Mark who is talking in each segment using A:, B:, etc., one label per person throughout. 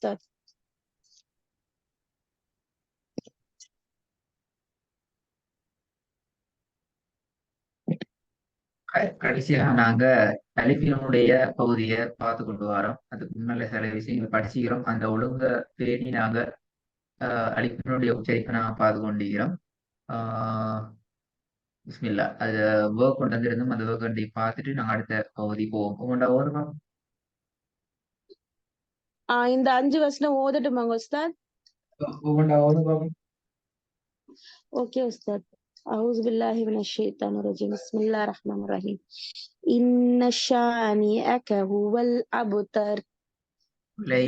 A: உஸ்தாத்.
B: கடைசியாக நாங்க அலிஃபினுடைய பகுதியை பார்த்து கொண்டு வரோம். அதுக்கு முன்னால சில விஷயங்கள் படிச்சுக்கிறோம். அந்த ஒழுங்க பேணி நாங்க அலிஃபினுடைய உச்சரிப்பை நாங்க பார்த்து கொண்டிருக்கிறோம். பிஸ்மில்லா அது ஒர்க் கொண்டு வந்திருந்தோம். அந்த ஒர்க் கொண்டு பார்த்துட்டு நாங்க அடுத்த பகுதி போவோம். உங்கள்கிட்ட ஓதுமா?
A: இந்த 5 வசனம் ஓதட்டுமாங்க உஸ்தாத்?
B: உங்கள்கிட்ட ஓதுமா?
A: ஓகே உஸ்தாத். أعوذ بالله من الشيطان الرجيم بسم الله الرحمن الرحيم إن شانئك هو الأبتر.
B: இல்லை,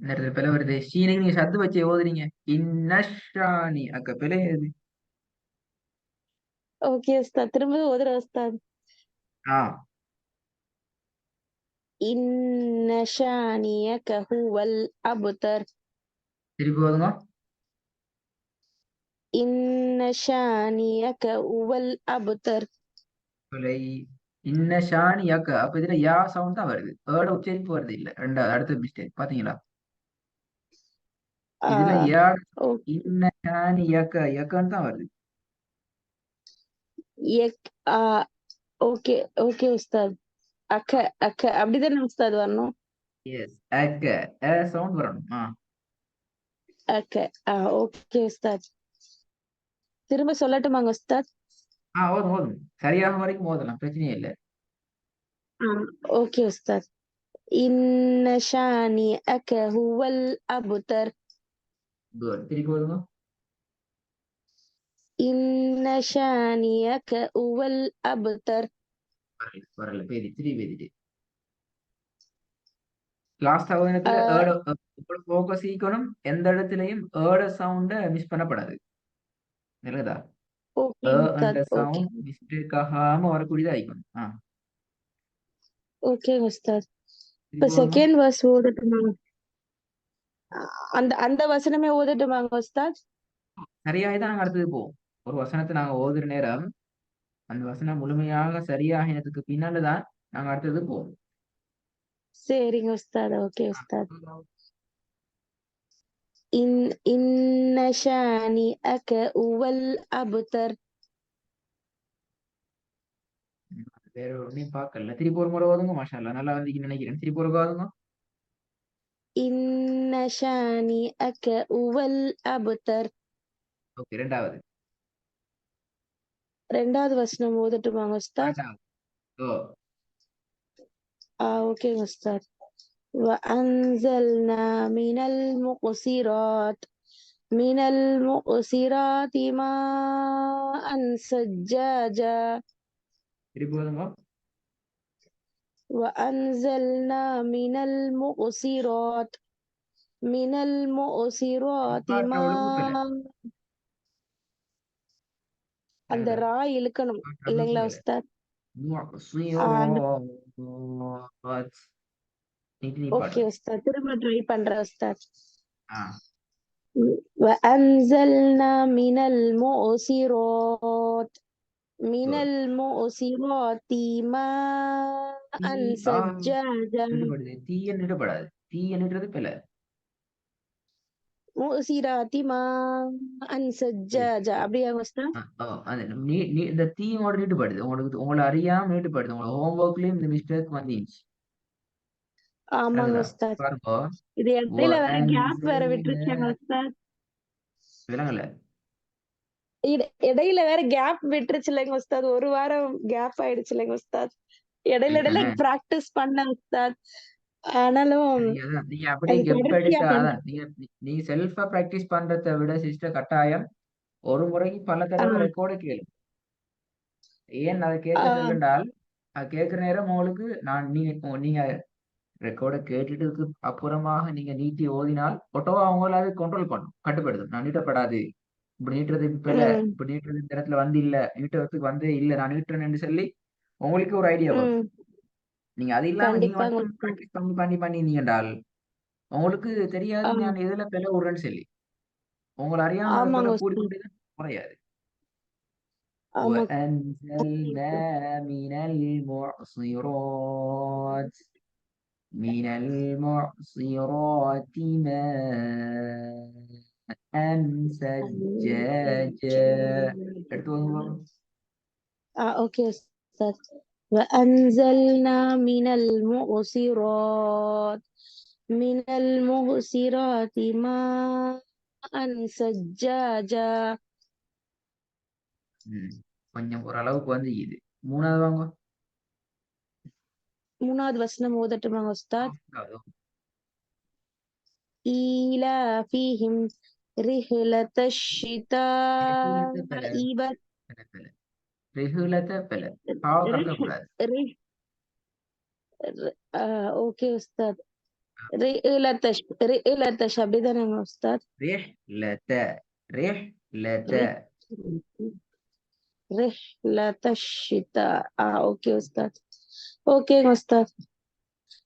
B: நேரத்தில் பிள்ளை வருது. ஷீனுக்கு நீங்க சத்து வச்சு ஓதுறீங்க. இன்னஷானி அக்க பிள்ளை எது?
A: ஓகே உஸ்தாத், திரும்ப ஓதுற உஸ்தாத்.
B: ஆ
A: إن شانئك هو الأبتر.
B: திருப்பி ஓதுங்க.
A: إن شانئك هو الأبتر.
B: பிள்ளை இன்னஷானி அக்க. அப்ப இதுல யா சவுண்ட் தான் வருது, ஏட உச்சரிப்பு வருது. இல்ல ரெண்டாவது அடுத்த மிஸ்டேக் பாத்தீங்களா? இதுல
A: ஆஹ்
B: யா
A: ஓகே.
B: இன்னஷானி அக்க யக்கன்னு தான் வருது.
A: Egg okay okay Ustad. அக்க அக்க அப்படிதானே உஸ்தாத் வரணும்?
B: எஸ், அக்க சவுண்ட் வரணும்.
A: அக்க. ஓகே உஸ்தாத். திரும்ப சொல்லட்டுமாங்க உஸ்தாத்?
B: ஓதும் ஓதும், சரியாக வரைக்கும் ஓதலாம், பிரச்சனையே இல்லை.
A: ஓகே உஸ்தாத். إن شانئك هو الأبتر.
B: குட், திருப்பி ஓதுங்க.
A: إن شانئك هو الأبتر.
B: வரல வரல, பேதி திருப்பி பேதிட்டு லாஸ்ட் ஆகுதுல
A: ஆஹ்
B: ஏட ஃபோக்கஸ் ஈக்கணும். எந்த இடத்துலயும் ஏட சவுண்ட மிஸ் பண்ணப்படாது. நல்லதா?
A: ஓகே
B: அந்த
A: உஸ்தாத். ஓகே
B: சவுண்ட் மிஸ்டேக் ஆகாம வரக்கூடியதா ஆயிக்கணும்.
A: ஓகே உஸ்தாத். இப்ப
B: திருப்பி ஓதுங்க.
A: செகண்ட் வர்ஸ் ஓதட்டுமா? அந்த அந்த வசனமே ஓதட்டுமாங்க உஸ்தாத்?
B: சரியாகி தான் நாங்க அடுத்தது போவோம். ஒரு வசனத்தை நாங்க ஓதுற நேரம் அந்த வசனம் முழுமையாக சரியாகினதுக்கு பின்னால்தான் நாங்க அடுத்தது போவோம்.
A: சரிங்க உஸ்தாத். ஓகே உஸ்தாத். إن شانئك هو الأبتر.
B: வேற ஒன்னையும் பார்க்கல. திருப்பி ஒரு முறை ஓதுங்க. மாஷா அல்லாஹ், நல்லா வந்தீங்கன்னு நினைக்கிறேன். திருப்பி ஒரு ஓதுங்க.
A: إن شانئك هو الأبتر.
B: ஓகே, ரெண்டாவது.
A: ரெண்டாவது வசனம் ஓதட்டுமாங்க உஸ்தாத்?
B: ரெண்டாவது. ஓ
A: ஓகே உஸ்தாத். وأنزلنا من المقصرات ماء ثجاجا.
B: திருப்பி ஓதுங்க.
A: وأنزلنا من المقصرات
B: பாட்டுல ஒழுங்குக்கல.
A: ماء. அந்த
B: விளங்குதா?
A: ரா இழுக்கணும்
B: பாட்டுல
A: இல்லைங்களா
B: ஒழுங்குக்கல.
A: உஸ்தாத்? அந்த
B: முஅஸ்ஸிராத். நீ
A: ஓகே
B: பாடுறது.
A: உஸ்தாத், திரும்ப ட்ரை பண்றேன் உஸ்தாத்.
B: ஆ
A: وأنزلنا من
B: குட்.
A: المؤثرات ماء
B: தீ ஆ
A: ثجاجا.
B: நிடுபடுது. தீய நிடுபடாது. தீய நிடுறது பிள்ளை.
A: مؤثرات ماء ثجاجا அப்படியா உஸ்தாத்?
B: அது நீ இந்த தீயோட நீட்டுப்படுது. உங்களுக்கு உங்களை அறியாம நீட்டுப்படுது. உங்களோட ஹோம்ஒர்க்லயும் இந்த மிஸ்டேக் வந்துச்சு.
A: ஆமாங்க
B: விளங்குதா?
A: உஸ்தாத்.
B: பாருங்க.
A: இது இடையில வேற கேப் வேற
B: وأنزلنا.
A: விட்டுருச்சாங்க உஸ்தாத்.
B: விளங்கல.
A: இடையில வேற கேப் விட்டுருச்சு இல்லைங்க உஸ்தாத். ஒரு வாரம் கேப் ஆயிடுச்சு இல்லைங்க உஸ்தாத். இடையில இடையில
B: சரிதானே?
A: பிராக்டிஸ் பண்ண உஸ்தாத். ஆனாலும்
B: சரி, அதான் நீங்க அப்படியே
A: அது
B: கெப்
A: தொடர்ச்சியா
B: எடுத்தா
A: பண்ண.
B: அதான் நீங்க செல்ஃபா பிராக்டிஸ் பண்றதை விட சிஸ்டர் கட்டாயம் ஒரு முறைக்கு பல
A: ஆ,
B: தடவை ரெக்கார்டு கேளு. ஏன் அதை கேட்க
A: ஆ,
B: சொல்லுண்டால், அது கேட்கிற நேரம் உங்களுக்கு நீங்க ரெக்கார்டை கேட்டுட்டு அப்புறமாக நீங்க நீட்டி ஓதினால் ஒட்டோவா அவங்கள அது கண்ட்ரோல் பண்ணும், கட்டுப்படுத்தும். நான் நீட்டப்படாது, இப்படி நீட்டுறது இப்ப இல்ல,
A: ம்,
B: இப்படி நீட்டுறது இந்த இடத்துல வந்து இல்ல, நீட்டுறதுக்கு வந்து இல்ல, நான் நீட்டுறேன்னு சொல்லி உங்களுக்கு ஒரு ஐடியா வரும்.
A: ம்.
B: நீங்க அது இல்லாம நீங்க
A: கண்டிப்பாங்க
B: மட்டும்
A: உஸ்தாத்.
B: ப்ராக்டிஸ் பண்ணி பண்ணி பண்ணி என்றால் உங்களுக்கு தெரியாது
A: ஆ,
B: நான் எதுல பிழை விடுறேன்னு சொல்லி. உங்களை அறியாம உங்களோட பிழை
A: ஆமாங்க உஸ்தாத்.
B: கூடிக்கொண்டே குறையாது.
A: ஆமா.
B: وأنزلنا من المعصرات. من المعصرات ماء سجاجا. எடுத்து வாங்க பாப்போம்.
A: ஓகே உஸ்தாத். وأنزلنا من المعصرات ماء سجاجا.
B: கொஞ்சம் ஓரளவுக்கு வந்து இது. மூணாவது வாங்க.
A: மூணாவது வசனம் ஓதட்டுமாங்க உஸ்தாத்?
B: அது
A: ஈலாஃபிஹிம் ரிஹ்லத ஷிதாஇ
B: கடத்தக்கூடாது.
A: ஓகே உஸ்தாத். ரிஹ்லதஷ் அப்படிதானேங்க உஸ்தாத்? ரிஹ்லதஷ் ஷிதா. ஓகே உஸ்தாத். ஓகேங்க உஸ்தாத்.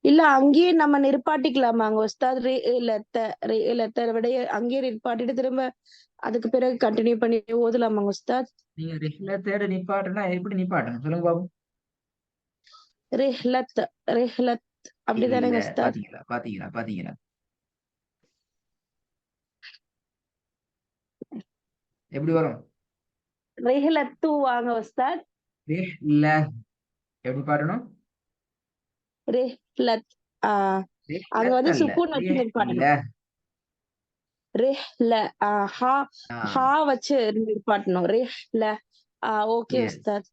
A: இல்ல அங்கேயே நம்ம நிற்பாட்டிக்கலாமாங்க உஸ்தாத்? ரிஹ்லத விட அங்கேயே நிற்பாட்டிட்டு திரும்ப அதுக்கு பிறகு கண்டினியூ பண்ணி ஓதலாமாங்க உஸ்தாத்?
B: நீங்க ரிஹ்லத்தோட நிப்பாட்டுனா எப்படி நிப்பாட்டணும் சொல்லுங்க பாப்போம்.
A: ரிஹ்லத் அப்படிதானேங்க
B: இல்ல,
A: உஸ்தாத்?
B: பாத்தீங்களா எப்படி வரும்?
A: ரிஹ்லத்து வாங்க உஸ்தாத்.
B: ரிஹ்ல எப்படி பாடணும்?
A: ரிஹ்லத். அங்க வந்து
B: ரிஹ்லத்
A: சுக்கூன் வச்சு
B: ரிஹ்ல.
A: நிற்பாட்டணும். ரிஹ்ல. ஹா ஹா வச்சு நிற்பாட்டணும். ரிஹ்ல. Okay
B: Yes.
A: உஸ்தாத்.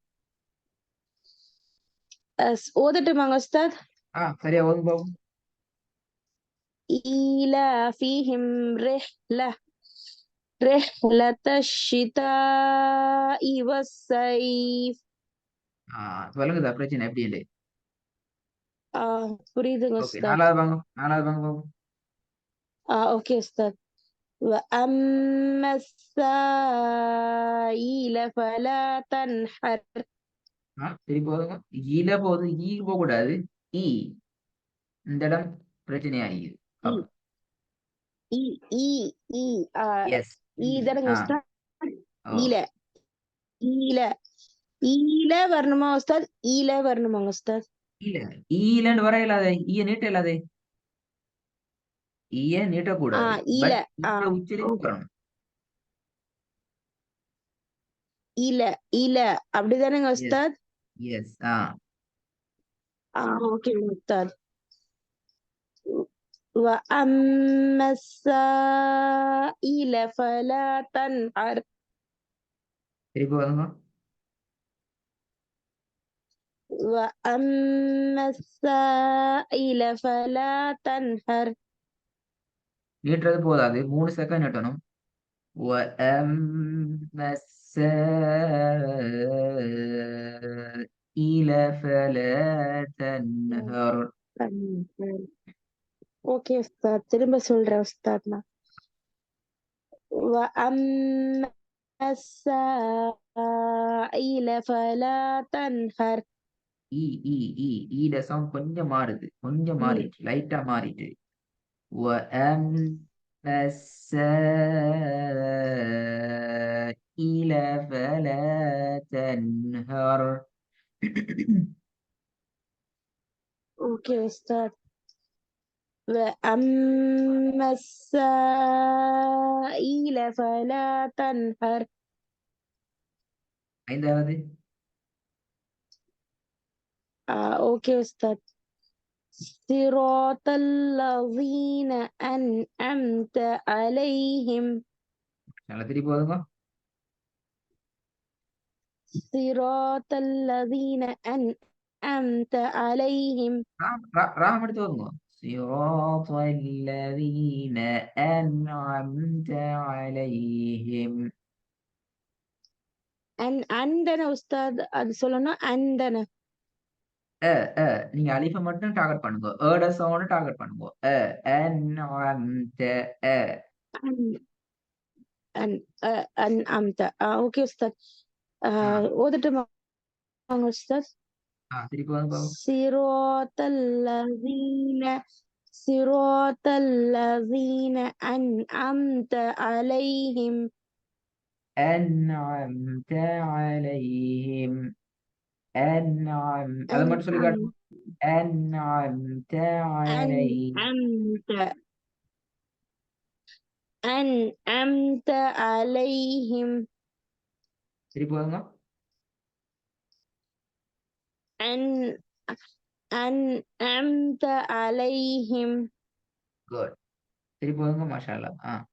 A: ஓதட்டுமாங்க உஸ்தாத்?
B: சரியா ஓதுங்க பாப்போம்.
A: ஈலாஃபிஹிம் ரிஹ்லதஷ் ஷிதாஇ வஸ்ஸைஃப்.
B: சொல்லுங்க பிரச்சனை எப்படி இல்லை.
A: புரியுதுங்க
B: ஓகே,
A: உஸ்தாத்.
B: நாலாவது வாங்க பாப்போம்.
A: ஓகே உஸ்தாத். وأما السائل فلا تنحر.
B: திருப்பி போதுங்க. ஈல போகுது, ஈ போக கூடாது. ஈ இந்த இடம் பிரச்சனையாகிது.
A: ஈ ஈ ஈ
B: எஸ்.
A: தானங்க உஸ்தாத்?
B: ஓ,
A: ஈல ஈல ஈல வரணுமா உஸ்தாத்? ஈல வரணுமாங்க உஸ்தாத்?
B: இல்ல ஈலன்னு வர இல்லாதே, ஈய நீட்ட இல்லாதே. ஈய நீட்டக்கூடாது.
A: ஈல.
B: பட் இந்த உச்சரிப்பு வரணும்.
A: ஈல ஈல அப்படிதானேங்க உஸ்தாத்?
B: எஸ்.
A: ஓகே உஸ்தாத். وأما السائل فلا تنحر.
B: திருப்பி வருங்க.
A: وأما السائل فلا تنحر.
B: நீட்டுறது போதாது, 3 செகண்ட் நீட்டணும். وأما السائل فلا تنهر.
A: ஓகே உஸ்தாத். திரும்ப சொல்றேன் உஸ்தாத். நான் وأما السائل فلا تنهر.
B: ஈட சவுண்ட் கொஞ்சம் மாறுது, கொஞ்சம் மாறிட்டு, லைட்டா மாறிட்டு. وأما السائل فلا تنهر.
A: ஓகே உஸ்தாத். وأما السائل فلا تنهر.
B: ஐந்தாவது.
A: ஓகே உஸ்தாத். صراط الذين أنعمت عليهم.
B: நல்லா திருப்பி போதுங்க.
A: صراط الذين أنعمت عليهم.
B: ராம் எடுத்து வருங்க. صراط الذين أنعمت عليهم.
A: அந்தன உஸ்தாத் அது சொல்லணும். அந்தன
B: நீங்க அலிஃப மட்டும் டார்கெட் பண்ணுங்க. ஏட சவுண்ட் டார்கெட் பண்ணுங்க. أنعمت.
A: أنعمت. ஓகே உஸ்தாத். ஓதட்டுமா உஸ்தாத்?
B: திருப்பி வந்து பாப்போம்.
A: صراط الذين أنعمت عليهم.
B: أنعمت عليهم. அதை மட்டும் சொல்லி காட்டுங்க. أنعمت عليهم.
A: أنعمت أنعمت عليهم
B: திருப்பி போதுங்க.
A: أن أنعمت عليهم
B: குட். திருப்பி போதுங்க. மாஷா அல்லாஹ்.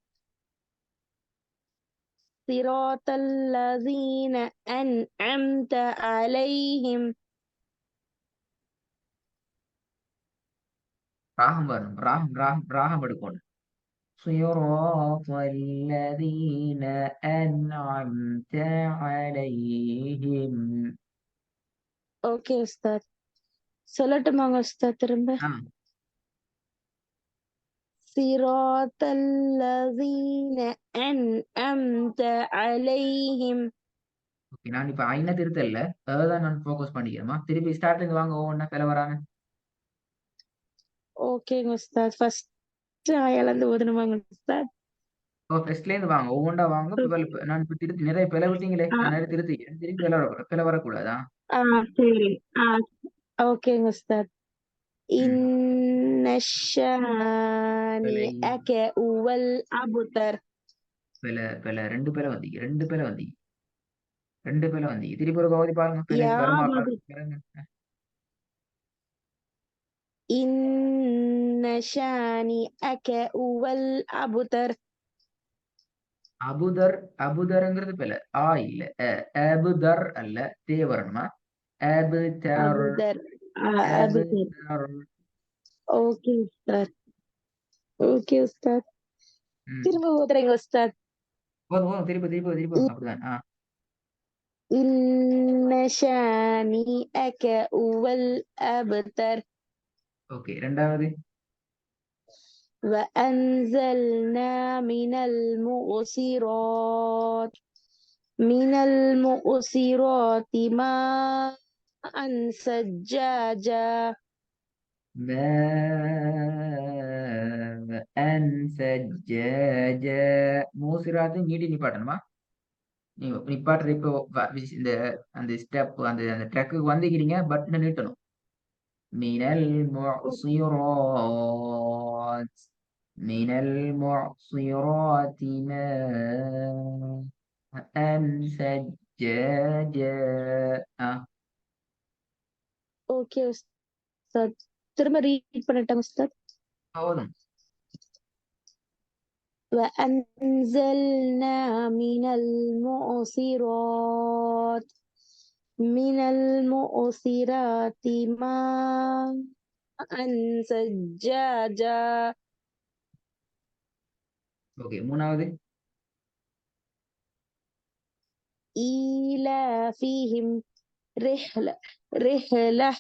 A: صراط الذين أنعمت عليهم
B: ராகம் வரணும். ராகம் எடுக்கணும். صراط الذين أنعمت عليهم.
A: ஓகே உஸ்தாத். சொல்லட்டுமாங்க உஸ்தாத் திரும்ப?
B: ஆ
A: صراط الذين أنعمت عليهم.
B: ஓகே. நான் இப்ப ஐன திருத்தல்ல தான் நான் ஃபோக்கஸ் பண்ணிக்கிறேமா. திருப்பி ஸ்டார்டிங் வாங்க. ஒவ்வொன்றா பில வராங்க.
A: ஓகேங்க உஸ்தாத். ஃபர்ஸ்ட் ஆயாலந்து ஓதணுமாங்க உஸ்தாத்?
B: ஃபர்ஸ்ட்ல இருந்து வாங்க. ஒவ்வொன்றா வாங்க. நான் இப்ப திருத்தி நிறைய பில விட்டீங்களே.
A: ஆ
B: நான் நிறைய திருத்திக்கிறேன். திருப்பி பில வரக்கூடாதா?
A: ஆ சரி. ஆ ஓகேங்க உஸ்தாத்.
B: ம்.
A: إن
B: பிழை.
A: شانئك هو الأبتر.
B: பில ரெண்டு பில வந்தீங்க. ரெண்டு பில வந்தீங்க. திருப்பி ஒரு கவதி பாருங்க. பிழை
A: يا
B: வருமா?
A: بدر
B: பாருங்க.
A: إن شانئك هو الأبتر.
B: அபுதர்ங்கிறது பில. ஆ இல்ல. அபுதர் அல்ல. தே வரணுமா? அபுதர்.
A: أبتر أبتر.
B: அபுதர்.
A: ஓகே உஸ்தாத். ஓகே உஸ்தாத்.
B: ம்.
A: திரும்ப ஓதுறேங்க உஸ்தாத்.
B: போதும். திருப்பி அப்படிதான்.
A: إن شانئك هو الأبتر.
B: ஓகே. ரெண்டாவது.
A: وأنزلنا من المؤسرات ماء ثجاجا.
B: சஜ்ஜாஜ. மூசிராத்து நீட்டி நிப்பாட்டணுமா? நீ நிப்பாட்டுற இப்போ இந்த அந்த ஸ்டெப் அந்த அந்த ட்ரக்குக்கு வந்துக்கிறீங்க. பட்டனை நீட்டணும். மினல் முஅசிராத். மினல் முஅசிராத் மாஅன் சஜ்ஜாஜ. ஆ
A: ஓகே உஸ்தாத். திரும்ப ரீட் பண்ணட்டேன் உஸ்தாத்.
B: போதும்.
A: وأنزلنا من المؤسرات ماء ثجاجا.
B: ஓகே. மூணாவது.
A: إيلافهم رحلة رحلة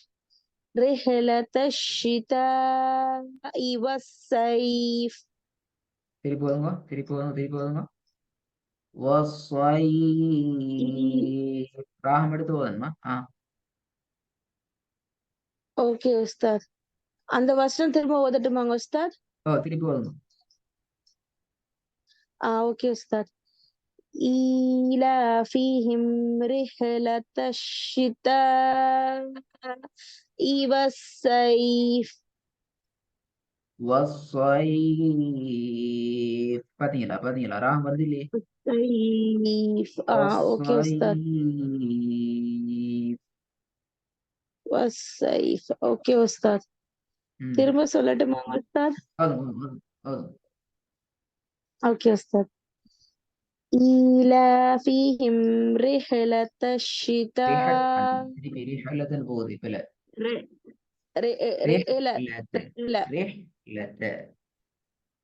A: رحلة الشتاء والصيف.
B: திருப்பி போதுங்க. والصيف. ராகம் எடுத்து போதுமா?
A: ஓகே உஸ்தாத். அந்த வசனம் திரும்ப ஓதட்டுமாங்க உஸ்தாத்?
B: திருப்பி போதுங்க.
A: ஓகே உஸ்தாத். إيلافهم رحلة الشتاء والصيف.
B: والصيف. பாத்தீங்களா ராகம் வருது இல்லையே?
A: صيف. ஓகே உஸ்தாத்.
B: والصيف.
A: والصيف. ஓகே உஸ்தாத்.
B: ம்.
A: திரும்ப சொல்லட்டுமாங்க உஸ்தாத்?
B: போதும்.
A: ஓகே உஸ்தாத். إيلافهم رحلة الشتاء
B: திருப்பி ரிஹலத்தன் போகுது இப்ப.
A: ر- رحلة
B: ரிஹலத்த.
A: رحلة
B: ரிஹலத்த.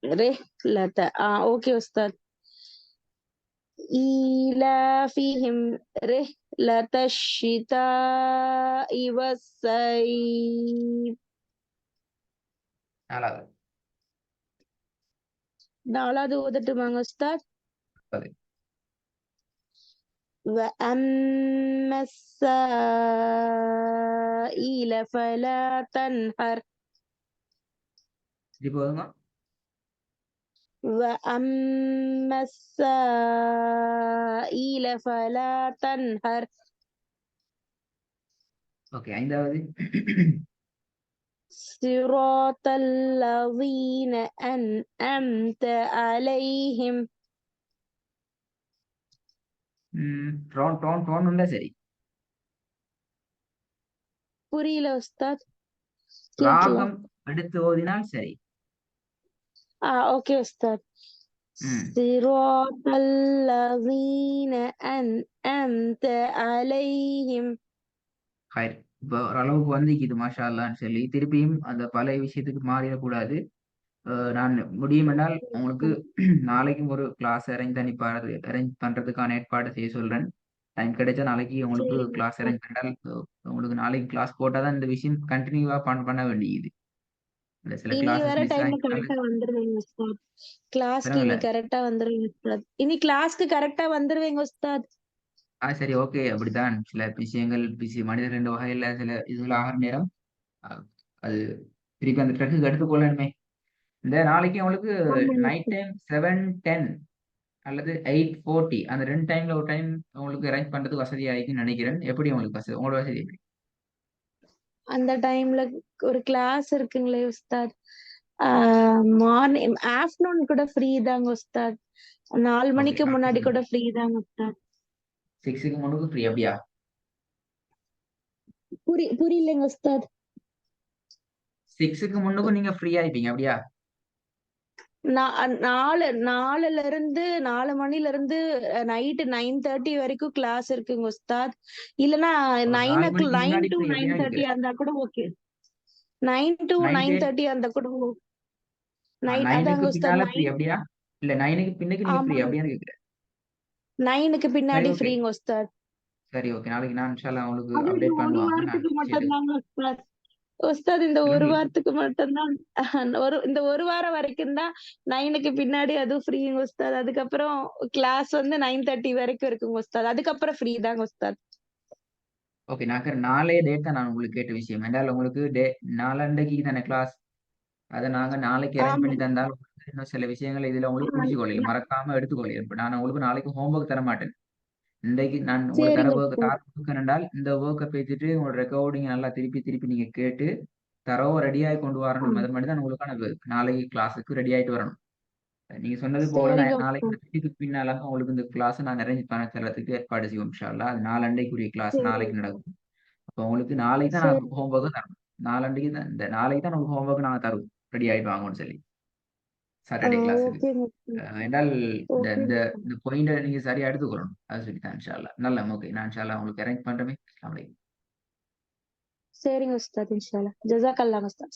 A: رحلة. اوكي استاذ. إيلافهم رحلة الشتاء والصيف.
B: நாலாவது.
A: நாலாவது ஓதட்டுமாங்க உஸ்தாத்?
B: அது.
A: وأما السائل فلا تنهر.
B: திருப்பி போதுங்க.
A: وأما السائل فلا تنهر.
B: ஓகே. ஐந்தாவது.
A: صراط الذين أنعمت عليهم.
B: டோன் டோன் டோன் உண்டா சரி.
A: புரியல உஸ்தாத், கேட்கல.
B: ராகம் எடுத்து ஓதினால் சரி.
A: ஓகே உஸ்தாத்.
B: ம்
A: صراط الذين أنعمت عليهم.
B: ஹைர். இப்போ ஓரளவுக்கு வந்திக்குது மாஷா அல்லான்னு சொல்லி திருப்பியும் அந்த பழைய விஷயத்துக்கு மாறிடக்கூடாது. நான் முடியும் என்றால் உங்களுக்கு நாளைக்கும் ஒரு கிளாஸ் அரேஞ்ச் பண்றதுக்கான ஏற்பாடு செய்ய சொல்றேன். டைம் கிடைச்சா நாளைக்கு உங்களுக்கு
A: சரிங்க
B: கிளாஸ்
A: உஸ்தாத்.
B: அரேஞ்ச் பண்ணால் உங்களுக்கு நாளைக்கு கிளாஸ் போட்டாதான் இந்த விஷயம் கண்டினியூவா பண்ண வேண்டியது. இந்த சில
A: இனி
B: கிளாஸஸ்
A: வர
B: மிஸ்
A: டைம்ல
B: ஆகினால
A: கரெக்டா வந்துருவீங்க உஸ்தாத். கிளாஸ்க்கு
B: விளங்கல.
A: இனி கரெக்டா வந்துருவீங்க உஸ்தாத். இனி கிளாஸ்க்கு கரெக்டா வந்துருவீங்க உஸ்தாத்.
B: சரி ஓகே. அப்படித்தான் சில விஷயங்கள் மனிதர் என்ற வகையில சில இதுகள் ஆகிற நேரம் அஹ், அது திருப்பி அந்த ட்ரக்கு எடுத்துக்கொள்ளணுமே. இந்த நாளைக்கு உங்களுக்கு
A: ஆமாங்க
B: நைட்
A: உஸ்தாத்.
B: டைம் 7:10 அல்லது 8:40 அந்த 2 டைம்ல ஒரு டைம் உங்களுக்கு அரேஞ்ச் பண்றது வசதியா இருக்குன்னு நினைக்கிறேன். எப்படி உங்களுக்கு வசதி, உங்களோட வசதி எப்படி?
A: அந்த டைம்ல ஒரு கிளாஸ் இருக்குங்களே உஸ்தாத். மார்னிங் ஆஃப்டர்நூன் கூட ஃப்ரீ தாங்க உஸ்தாத். 4
B: ஓகே,
A: மணிக்கு முன்னாடி
B: ஆஃப்டர்நூன்
A: கூட ஃப்ரீ தாங்க உஸ்தாத்.
B: 6க்கு முன்னுக்கு ஃப்ரீ அப்படியா?
A: புரியலங்க உஸ்தாத்.
B: 6க்கு முன்னுக்கும் நீங்க ஃப்ரீ ஆயிப்பீங்க அப்படியா?
A: நாலுல இருந்து 4 மணில இருந்து நைட்டு 9:30 வரைக்கும் கிளாஸ் இருக்குங்க உஸ்தாத். இல்லனா
B: ஒரு 4 மணிக்கு
A: 9
B: முன்னாடி
A: டு
B: ஃப்ரீ அப்படின்னா
A: 9:30
B: கேட்கிறேன்.
A: இருந்தா கூட ஓகே. 9 டு
B: 9
A: 9:30 இருந்தா கூட அதாங்க
B: 9க்கு
A: உஸ்தாத்.
B: பின்னால ஃப்ரீ அப்படியா? இல்ல 9க்கு பின்னுக்கு நீங்க ஃப்ரீ
A: ஆமாங்க.
B: அப்படியான்னு கேட்கிறேன்.
A: 9க்கு
B: சரி
A: பின்னாடி
B: ஓகே.
A: ஃப்ரீங்க உஸ்தாத்.
B: சரி ஓகே. நாளைக்கு நான் இன்ஷால்லா உங்களுக்கு
A: அது இந்த
B: அப்டேட்
A: ஒரு
B: பண்ணுவாங்க. நான்
A: வாரத்துக்கு மட்டும்
B: சேர்த்து
A: தாங்க உஸ்தாத். உஸ்தாத் இந்த ஒரு
B: விளங்கல.
A: வாரத்துக்கு மட்டும் தான். இந்த ஒரு வாரம் வரைக்கும் தான் 9க்கு பின்னாடி அதுவும் ஃப்ரீங்க உஸ்தாத். அதுக்கப்புறம் கிளாஸ் வந்து 9:30 வரைக்கும் இருக்குங்க உஸ்தாத். அதுக்கப்புறம் ஃப்ரீ தாங்க உஸ்தாத்.
B: ஓகே. நாளைய டேட் தான் நான் உங்களுக்கு கேட்ட விஷயம். என்றால் உங்களுக்கு நாளண்டைக்கு தானே கிளாஸ். அதை நாங்க நாளைக்கு அரேஞ்ச்
A: ஆமா.
B: பண்ணி தந்தால் உங்களுக்கு இன்னும் சில விஷயங்கள் இதுல உங்களுக்கு
A: ஆ,
B: புரிஞ்சு கொள்ளல, மறக்காம எடுத்துக்கொள்ளல. இப்ப நான் உங்களுக்கு நாளைக்கு ஹோம்ஒர்க் தர மாட்டேன். இன்றைக்கு நான் உங்களுக்கு தர
A: சரிங்க
B: ஒர்க்
A: உஸ்தாத்.
B: தார் என்றால் இந்த ஒர்க்கை பேசிட்டு உங்களோட ரெக்கார்டிங் நல்லா திருப்பி திருப்பி நீங்க கேட்டு தரவா ரெடியாகி கொண்டு
A: ஆ,
B: வரணும். அது மாதிரி தான் உங்களுக்கான work. நாளைக்கு கிளாஸுக்கு ரெடி ஆயிட்டு வரணும். நீங்க சொன்னது போல
A: சரிங்க
B: நாளைக்கு
A: உஸ்தாத்.
B: இதுக்கு பின்னால உங்களுக்கு இந்த கிளாஸ் நான் அரேஞ்ச் பண்ண தரத்துக்கு ஏற்பாடு செய்வோம் இன்ஷா அல்லாஹ். அது நாளண்டைக்குரிய கிளாஸ்
A: சரி.
B: நாளைக்கு நடக்கும். அப்போ உங்களுக்கு நாளைக்கு தான் நான்
A: சரி.
B: ஹோம்ஒர்க்கும் தரணும். நாளண்டைக்கு தான் இந்த நாளைக்கு தான் உங்களுக்கு ஹோம்ஒர்க் நாங்க தருவோம், ரெடி ஆயிட்டு வாங்கன்னு சொல்லி சாட்டர்டே கிளாஸுக்கு.
A: ஓகேங்க உஸ்தாத்.
B: என்றால் இந்த இந்த
A: ஓகேங்க உஸ்தாத்.
B: இந்த பாயிண்ட நீங்க சரியா எடுத்துக்கொள்ளணும். அது சொல்லி தான் இன்ஷா அல்லாஹ். நல்ல ஓகே. நான் இன்ஷா அல்லாஹ் உங்களுக்கு அரேஞ்ச் பண்றேன். அஸ்ஸலாமு அலைக்கும்.
A: சரிங்க உஸ்தாத். இன்ஷா அல்லாஹ். ஜஸாக்கல்லாஹ் உஸ்தாத்.